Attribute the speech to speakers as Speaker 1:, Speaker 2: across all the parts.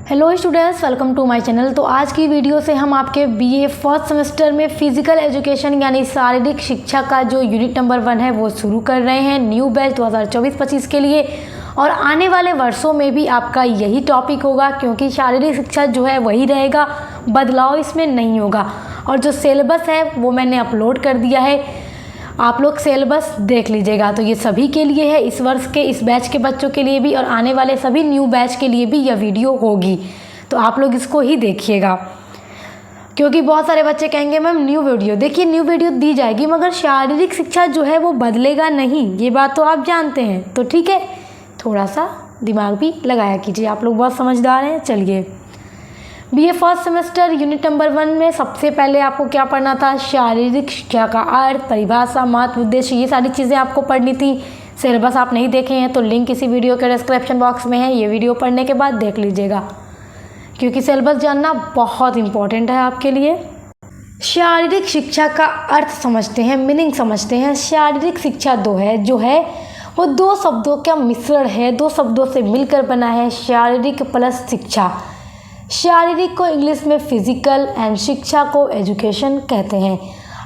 Speaker 1: Hello students, welcome to my channel. तो आज की वीडियो से हम आपके बीए फर्स्ट सेमेस्टर में फिजिकल एजुकेशन यानी शारीरिक शिक्षा का जो यूनिट नंबर 1 है वो शुरू कर रहे हैं न्यू बैच 2024-25 के लिए। और आने वाले वर्षों में भी आपका यही टॉपिक होगा, क्योंकि शारीरिक शिक्षा जो है वही रहेगा, बदलाव इसमें नहीं होगा। और जो सिलेबस है वो मैंने अपलोड कर दिया है, आप लोग सिलेबस देख लीजिएगा। तो ये सभी के लिए है, इस वर्ष के इस बैच के बच्चों के लिए भी और आने वाले सभी न्यू बैच के लिए भी यह वीडियो होगी। तो आप लोग इसको ही देखिएगा, क्योंकि बहुत सारे बच्चे कहेंगे मैम न्यू वीडियो। देखिए, न्यू वीडियो दी जाएगी मगर शारीरिक शिक्षा जो है वो बदलेगा नहीं, ये बात तो आप जानते हैं। तो ठीक है, थोड़ा सा दिमाग भी लगाया कीजिए, आप लोग बहुत समझदार हैं। चलिए, BA first semester unit number 1 में सबसे पहले आपको क्या पढ़ना था? शारीरिक शिक्षा का अर्थ, परिभाषा, महत्व, उद्देश्य, ये सारी चीज़ें आपको पढ़नी थी। सिलेबस आप नहीं देखे हैं तो लिंक इसी वीडियो के डिस्क्रिप्शन बॉक्स में है, ये वीडियो पढ़ने के बाद देख लीजिएगा, क्योंकि सिलेबस जानना बहुत इंपॉर्टेंट है आपके लिए। शारीरिक शिक्षा का अर्थ समझते हैं, मीनिंग समझते हैं। शारीरिक शिक्षा जो है वो दो शब्दों का मिश्रण है, दो शब्दों से मिलकर बना है, शारीरिक प्लस शिक्षा। शारीरिक को इंग्लिश में फिजिकल एंड शिक्षा को एजुकेशन कहते हैं।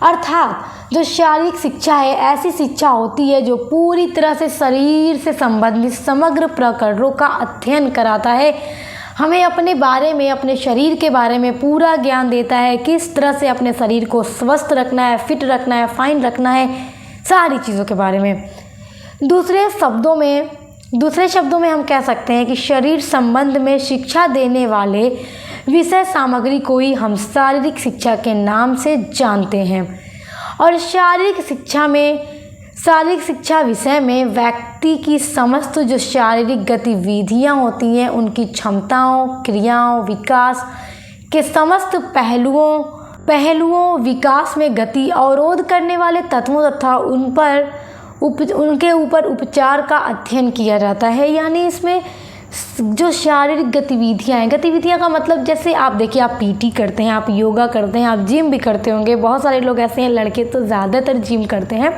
Speaker 1: अर्थात जो शारीरिक शिक्षा है ऐसी शिक्षा होती है जो पूरी तरह से शरीर से संबंधित समग्र प्रकरणों का अध्ययन कराता है, हमें अपने बारे में, अपने शरीर के बारे में पूरा ज्ञान देता है, किस तरह से अपने शरीर को स्वस्थ रखना है, फिट रखना है, फाइन रखना है, सारी चीज़ों के बारे में। दूसरे शब्दों में हम कह सकते हैं कि शरीर संबंध में शिक्षा देने वाले विषय सामग्री को ही हम शारीरिक शिक्षा के नाम से जानते हैं। और शारीरिक शिक्षा विषय में व्यक्ति की समस्त जो शारीरिक गतिविधियां होती हैं, उनकी क्षमताओं, क्रियाओं, विकास के समस्त पहलुओं विकास में गति अवरोध करने वाले तत्वों तथा उनके ऊपर उपचार का अध्ययन किया जाता है। यानी इसमें जो शारीरिक गतिविधियाँ का मतलब, जैसे आप देखिए, आप पीटी करते हैं, आप योगा करते हैं, आप जिम भी करते होंगे। बहुत सारे लोग ऐसे हैं, लड़के तो ज़्यादातर जिम करते हैं।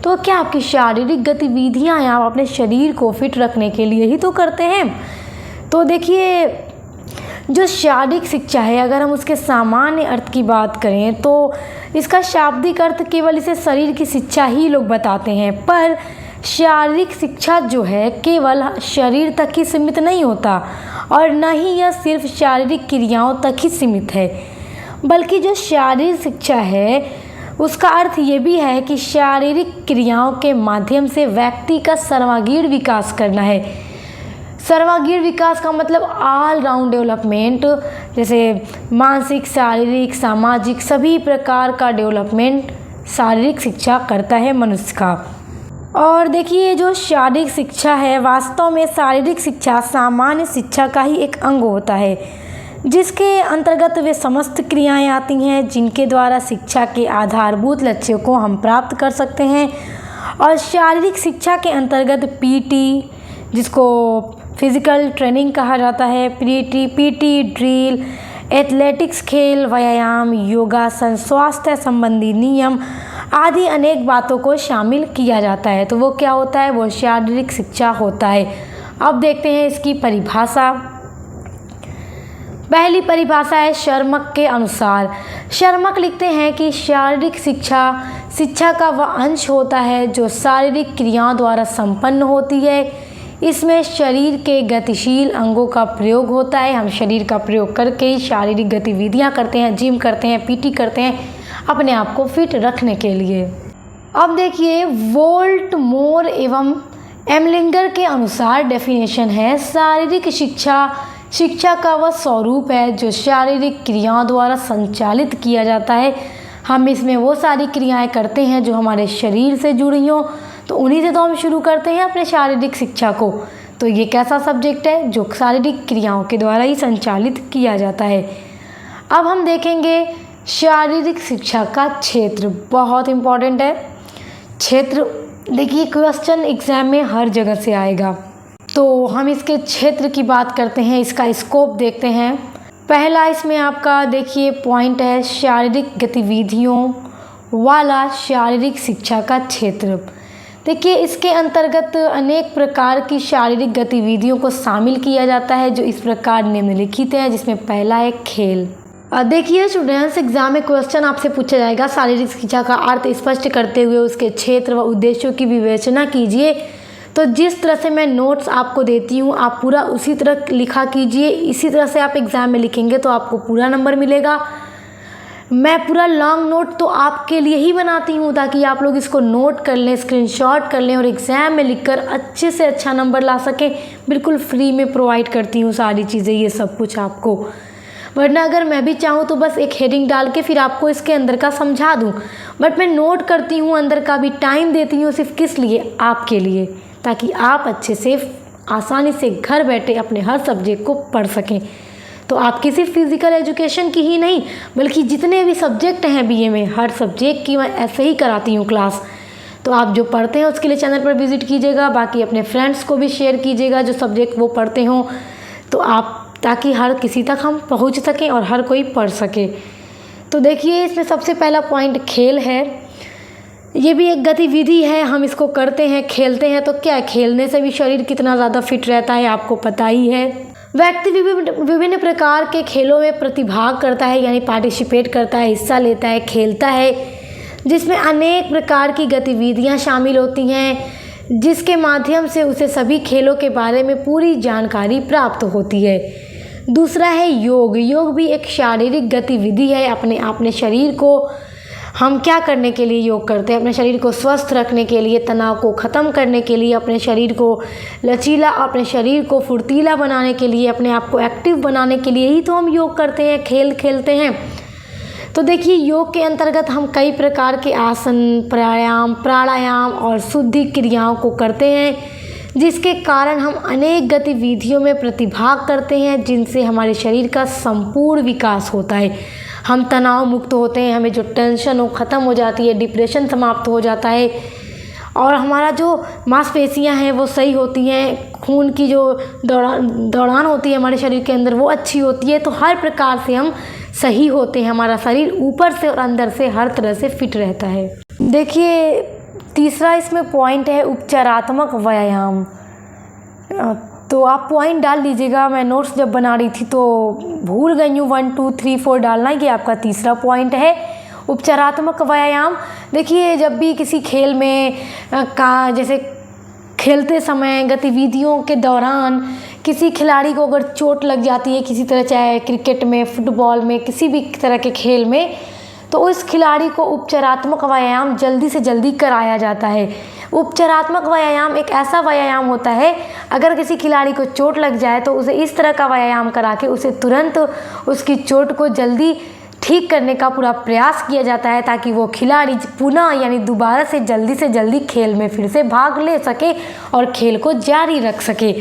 Speaker 1: तो क्या आपकी शारीरिक गतिविधियाँ हैं, आप अपने शरीर को फिट रखने के लिए ही तो करते हैं। तो देखिए, जो शारीरिक शिक्षा है, अगर हम उसके सामान्य अर्थ की बात करें तो इसका शाब्दिक अर्थ केवल इसे शरीर की शिक्षा ही लोग बताते हैं। पर शारीरिक शिक्षा जो है केवल शरीर तक ही सीमित नहीं होता, और न ही यह सिर्फ शारीरिक क्रियाओं तक ही सीमित है, बल्कि जो शारीरिक शिक्षा है उसका अर्थ ये भी है कि शारीरिक क्रियाओं के माध्यम से व्यक्ति का सर्वांगीण विकास करना है। सर्वांगीण विकास का मतलब ऑल राउंड डेवलपमेंट, जैसे मानसिक, शारीरिक, सामाजिक सभी प्रकार का डेवलपमेंट शारीरिक शिक्षा करता है मनुष्य का। और देखिए, जो शारीरिक शिक्षा है, वास्तव में शारीरिक शिक्षा सामान्य शिक्षा का ही एक अंग होता है, जिसके अंतर्गत वे समस्त क्रियाएं आती हैं जिनके द्वारा शिक्षा के आधारभूत लक्ष्यों को हम प्राप्त कर सकते हैं। और शारीरिक शिक्षा के अंतर्गत पीटी, जिसको फिजिकल ट्रेनिंग कहा जाता है, पीटी ड्रिल, एथलेटिक्स खेल, व्यायाम, योगासन, स्वास्थ्य संबंधी नियम आदि अनेक बातों को शामिल किया जाता है। तो वो क्या होता है? वो शारीरिक शिक्षा होता है। अब देखते हैं इसकी परिभाषा। पहली परिभाषा है शर्मक के अनुसार। शर्मक लिखते हैं कि शारीरिक शिक्षा का वह अंश होता है जो शारीरिक क्रियाओं द्वारा संपन्न होती है। इसमें शरीर के गतिशील अंगों का प्रयोग होता है। हम शरीर का प्रयोग करके ही शारीरिक गतिविधियां करते हैं, जिम करते हैं, पीटी करते हैं, अपने आप को फिट रखने के लिए। अब देखिए, वोल्ट, मोर एवं एमलिंगर के अनुसार डेफिनेशन है, शारीरिक शिक्षा का वह स्वरूप है जो शारीरिक क्रियाओं द्वारा संचालित किया जाता है। हम इसमें वो सारी क्रियाएं करते हैं जो हमारे शरीर से जुड़ी हों, तो उन्हीं से तो हम शुरू करते हैं अपने शारीरिक शिक्षा को। तो ये कैसा सब्जेक्ट है? जो शारीरिक क्रियाओं के द्वारा ही संचालित किया जाता है। अब हम देखेंगे शारीरिक शिक्षा का क्षेत्र, बहुत इम्पॉर्टेंट है क्षेत्र। देखिए, क्वेश्चन एग्जाम में हर जगह से आएगा, तो हम इसके क्षेत्र की बात करते हैं, इसका स्कोप देखते हैं। पहला इसमें आपका देखिए पॉइंट है शारीरिक गतिविधियों वाला शारीरिक शिक्षा का क्षेत्र। देखिए इसके अंतर्गत अनेक प्रकार की शारीरिक गतिविधियों को शामिल किया जाता है जो इस प्रकार निम्नलिखित हैं, जिसमें पहला है खेल। देखिए स्टूडेंट्स, एग्जाम में क्वेश्चन आपसे पूछा जाएगा, शारीरिक शिक्षा का अर्थ स्पष्ट करते हुए उसके क्षेत्र व उद्देश्यों की विवेचना कीजिए। तो जिस तरह से मैं नोट्स आपको देती हूँ आप पूरा उसी तरह लिखा कीजिए, इसी तरह से आप एग्ज़ाम में लिखेंगे तो आपको पूरा नंबर मिलेगा। मैं पूरा लॉन्ग नोट तो आपके लिए ही बनाती हूँ ताकि आप लोग इसको नोट कर लें, स्क्रीनशॉट कर लें और एग्ज़ाम में लिखकर अच्छे से अच्छा नंबर ला सकें। बिल्कुल फ्री में प्रोवाइड करती हूँ सारी चीज़ें, ये सब कुछ आपको। वरना अगर मैं भी चाहूँ तो बस एक हेडिंग डाल के फिर आपको इसके अंदर का समझा दूँ, बट मैं नोट करती हूँ, अंदर का भी टाइम देती हूँ। सिर्फ किस लिए? आपके लिए, ताकि आप अच्छे से आसानी से घर बैठे अपने हर सब्जेक्ट को पढ़ सकें। तो आपकी सिर्फ फिज़िकल एजुकेशन की ही नहीं बल्कि जितने भी सब्जेक्ट हैं बीए में, हर सब्जेक्ट की मैं ऐसे ही कराती हूँ क्लास। तो आप जो पढ़ते हैं उसके लिए चैनल पर विज़िट कीजिएगा, बाकी अपने फ्रेंड्स को भी शेयर कीजिएगा जो सब्जेक्ट वो पढ़ते हों, तो आप ताकि हर किसी तक हम पहुँच सकें और हर कोई पढ़ सके। तो देखिए इसमें सबसे पहला पॉइंट खेल है। ये भी एक गतिविधि है, हम इसको करते हैं, खेलते हैं। तो क्या खेलने से भी शरीर कितना ज़्यादा फिट रहता है आपको पता ही है। व्यक्ति विभिन्न प्रकार के खेलों में प्रतिभाग करता है, यानी पार्टिसिपेट करता है, हिस्सा लेता है, खेलता है, जिसमें अनेक प्रकार की गतिविधियां शामिल होती हैं, जिसके माध्यम से उसे सभी खेलों के बारे में पूरी जानकारी प्राप्त होती है। दूसरा है योग। योग भी एक शारीरिक गतिविधि है। अपने शरीर को हम क्या करने के लिए योग करते हैं? अपने शरीर को स्वस्थ रखने के लिए, तनाव को ख़त्म करने के लिए, अपने शरीर को लचीला, अपने शरीर को फुर्तीला बनाने के लिए, अपने आप को एक्टिव बनाने के लिए ही तो हम योग करते हैं, खेल खेलते हैं। तो देखिए योग के अंतर्गत हम कई प्रकार के आसन, प्राणायाम और शुद्धि क्रियाओं को करते हैं, जिसके कारण हम अनेक गतिविधियों में प्रतिभाग करते हैं, जिनसे हमारे शरीर का संपूर्ण विकास होता है। हम तनाव मुक्त होते हैं, हमें जो टेंशन हो ख़त्म हो जाती है, डिप्रेशन समाप्त हो जाता है और हमारा जो मांसपेशियां हैं वो सही होती हैं, खून की जो दौड़ान होती है हमारे शरीर के अंदर वो अच्छी होती है। तो हर प्रकार से हम सही होते हैं, हमारा शरीर ऊपर से और अंदर से हर तरह से फिट रहता है। देखिए तीसरा इसमें पॉइंट है उपचारात्मक व्यायाम। तो आप पॉइंट डाल लीजिएगा, मैं नोट्स जब बना रही थी तो भूल गई हूँ 1 2 3 4 डालना। ये आपका तीसरा पॉइंट है उपचारात्मक व्यायाम। देखिए जब भी किसी खेल में जैसे खेलते समय गतिविधियों के दौरान किसी खिलाड़ी को अगर चोट लग जाती है किसी तरह, चाहे क्रिकेट में, फुटबॉल में, किसी भी तरह के खेल में, तो उस खिलाड़ी को उपचारात्मक व्यायाम जल्दी से जल्दी कराया जाता है। उपचारात्मक व्यायाम एक ऐसा व्यायाम होता है, अगर किसी खिलाड़ी को चोट लग जाए तो उसे इस तरह का व्यायाम करा के उसे तुरंत उसकी चोट को जल्दी ठीक करने का पूरा प्रयास किया जाता है, ताकि वो खिलाड़ी पुनः यानी दोबारा से जल्दी खेल में फिर से भाग ले सके और खेल को जारी रख सके।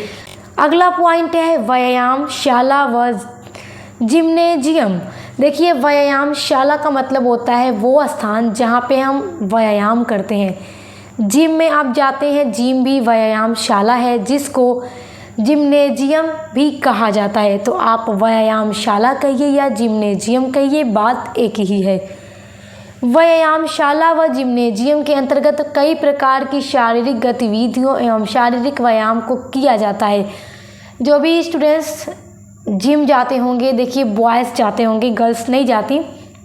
Speaker 1: अगला पॉइंट है व्यायामशाला व जिम्नेजियम। देखिए व्यायामशाला का मतलब होता है वो स्थान जहाँ पे हम व्यायाम करते हैं। जिम में आप जाते हैं, जिम भी व्यायामशाला है, जिसको जिम्नेजियम भी कहा जाता है। तो आप व्यायामशाला कहिए या जिम्नेजियम कहिए, बात एक ही है। व्यायामशाला व जिम्नेजियम के अंतर्गत कई प्रकार की शारीरिक गतिविधियों एवं शारीरिक व्यायाम को किया जाता है। जो भी स्टूडेंट्स जिम जाते होंगे, देखिए बॉयज़ जाते होंगे, गर्ल्स नहीं जाती,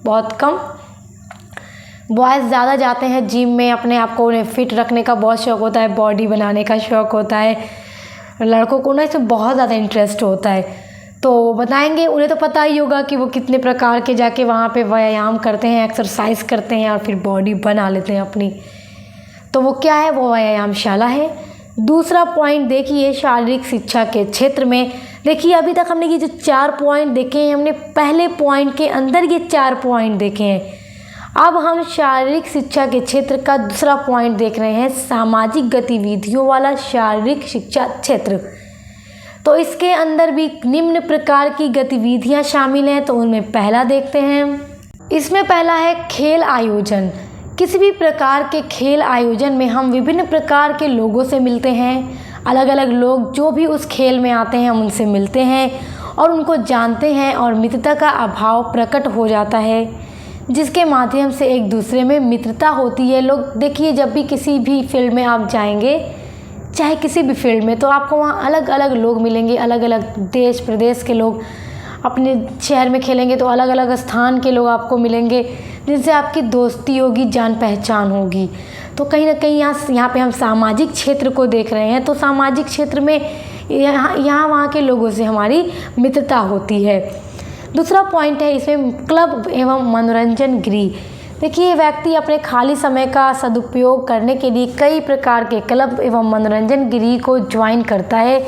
Speaker 1: बहुत कम, बॉयज़ ज़्यादा जाते हैं जिम में। अपने आप को उन्हें फिट रखने का बहुत शौक़ होता है, बॉडी बनाने का शौक़ होता है, लड़कों को ना इसमें बहुत ज़्यादा इंटरेस्ट होता है। तो बताएंगे, उन्हें तो पता ही होगा कि वो कितने प्रकार के जाके वहाँ पे व्यायाम करते हैं, एक्सरसाइज करते हैं और फिर बॉडी बना लेते हैं अपनी। तो वो क्या है? वो व्यायामशाला है। दूसरा पॉइंट देखिए शारीरिक शिक्षा के क्षेत्र में। देखिए अभी तक हमने ये जो 4 पॉइंट देखे हैं, हमने पहले पॉइंट के अंदर ये 4 पॉइंट देखे हैं। अब हम शारीरिक शिक्षा के क्षेत्र का दूसरा पॉइंट देख रहे हैं, सामाजिक गतिविधियों वाला शारीरिक शिक्षा क्षेत्र। तो इसके अंदर भी निम्न प्रकार की गतिविधियां शामिल हैं, तो उनमें पहला देखते हैं। इसमें पहला है खेल आयोजन। किसी भी प्रकार के खेल आयोजन में हम विभिन्न प्रकार के लोगों से मिलते हैं। अलग अलग लोग जो भी उस खेल में आते हैं हम उनसे मिलते हैं और उनको जानते हैं और मित्रता का अभाव प्रकट हो जाता है। जिसके माध्यम से एक दूसरे में मित्रता होती है। लोग देखिए, जब भी किसी भी फील्ड में आप जाएंगे, चाहे किसी भी फील्ड में, तो आपको वहाँ अलग अलग लोग मिलेंगे, अलग अलग देश प्रदेश के लोग। अपने शहर में खेलेंगे तो अलग अलग स्थान के लोग आपको मिलेंगे, जिनसे आपकी दोस्ती होगी, जान पहचान होगी। तो कहीं ना कहीं यहाँ पे हम सामाजिक क्षेत्र को देख रहे हैं। तो सामाजिक क्षेत्र में यहाँ वहाँ के लोगों से हमारी मित्रता होती है। दूसरा पॉइंट है इसमें क्लब एवं मनोरंजन गृह। देखिए, व्यक्ति अपने खाली समय का सदुपयोग करने के लिए कई प्रकार के क्लब एवं मनोरंजन गृह को ज्वाइन करता है,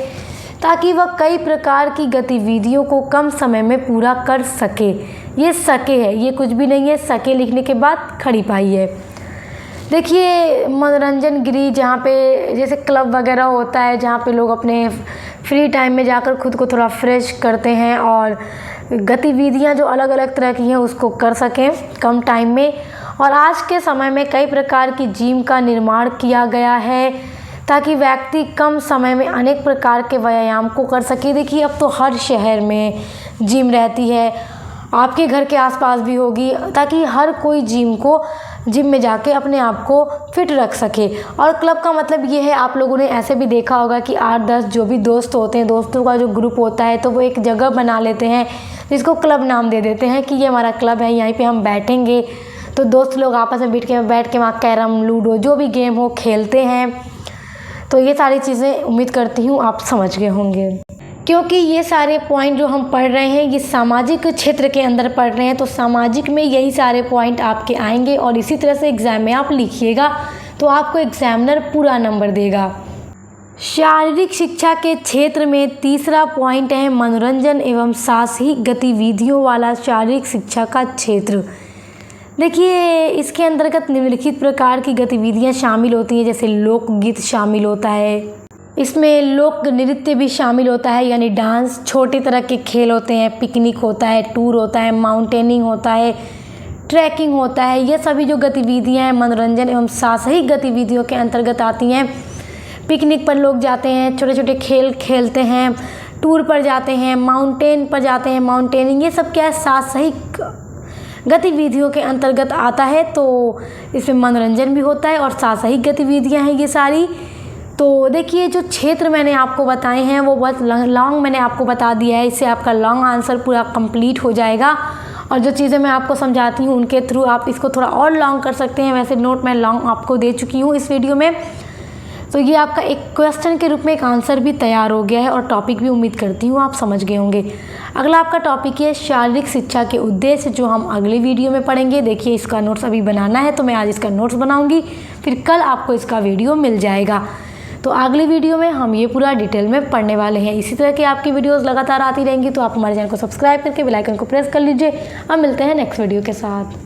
Speaker 1: ताकि वह कई प्रकार की गतिविधियों को कम समय में पूरा कर सके। ये सके है, ये कुछ भी नहीं है, सके लिखने के बाद खड़ी पाई है। देखिए, मनोरंजन गृह जहाँ पे जैसे क्लब वगैरह होता है, जहाँ पे लोग अपने फ्री टाइम में जाकर खुद को थोड़ा फ्रेश करते हैं और गतिविधियाँ जो अलग अलग तरह की हैं उसको कर सकें कम टाइम में। और आज के समय में कई प्रकार की जिम का निर्माण किया गया है, ताकि व्यक्ति कम समय में अनेक प्रकार के व्यायाम को कर सके। देखिए, अब तो हर शहर में जिम रहती है, आपके घर के आसपास भी होगी, ताकि हर कोई जिम में जाके अपने आप को फिट रख सके। और क्लब का मतलब ये है, आप लोगों ने ऐसे भी देखा होगा कि 8-10 जो भी दोस्त होते हैं, दोस्तों का जो ग्रुप होता है, तो वो एक जगह बना लेते हैं जिसको क्लब नाम दे देते हैं कि ये हमारा क्लब है, यहीं पे हम बैठेंगे। तो दोस्त लोग आपस में बैठ के वहाँ कैरम, लूडो, जो भी गेम हो खेलते हैं। तो ये सारी चीज़ें उम्मीद करती हूँ आप समझ गए होंगे, क्योंकि ये सारे पॉइंट जो हम पढ़ रहे हैं ये सामाजिक क्षेत्र के अंदर पढ़ रहे हैं। तो सामाजिक में यही सारे पॉइंट आपके आएंगे और इसी तरह से एग्ज़ाम में आप लिखिएगा तो आपको एग्जामिनर पूरा नंबर देगा। शारीरिक शिक्षा के क्षेत्र में तीसरा पॉइंट है मनोरंजन एवं साहसिक गतिविधियों वाला शारीरिक शिक्षा का क्षेत्र। देखिए, इसके अंतर्गत निम्नलिखित प्रकार की गतिविधियां शामिल होती हैं, जैसे लोकगीत शामिल होता है, इसमें लोक नृत्य भी शामिल होता है, यानी डांस, छोटे तरह के खेल होते हैं, पिकनिक होता है, टूर होता है, माउंटेनिंग होता है, ट्रैकिंग होता है। ये सभी जो गतिविधियां हैं मनोरंजन एवं साहसिक गतिविधियों के अंतर्गत आती हैं। पिकनिक पर लोग जाते हैं, छोटे छोटे खेल खेलते हैं, टूर पर जाते हैं, माउंटेन पर जाते हैं, माउंटेनिंग, ये सब क्या है, साहसिक गतिविधियों के अंतर्गत आता है। तो इसमें मनोरंजन भी होता है और साहसिक गतिविधियां हैं ये सारी। तो देखिए, जो क्षेत्र मैंने आपको बताए हैं वो बहुत लॉन्ग मैंने आपको बता दिया है, इससे आपका लॉन्ग आंसर पूरा कंप्लीट हो जाएगा। और जो चीज़ें मैं आपको समझाती हूँ उनके थ्रू आप इसको थोड़ा और लॉन्ग कर सकते हैं। वैसे नोट मैं लॉन्ग आपको दे चुकी हूँ इस वीडियो में। तो ये आपका एक क्वेश्चन के रूप में एक आंसर भी तैयार हो गया है और टॉपिक भी उम्मीद करती हूँ आप समझ गए होंगे। अगला आपका टॉपिक है शारीरिक शिक्षा के उद्देश्य, जो हम अगले वीडियो में पढ़ेंगे। देखिए, इसका नोट्स अभी बनाना है तो मैं आज इसका नोट्स बनाऊँगी, फिर कल आपको इसका वीडियो मिल जाएगा। तो अगली वीडियो में हम ये पूरा डिटेल में पढ़ने वाले हैं। इसी तरह की आपकी वीडियोस लगातार आती रहेंगी, तो आप हमारे चैनल को सब्सक्राइब करके बेल आइकन को प्रेस कर लीजिए। अब मिलते हैं नेक्स्ट वीडियो के साथ।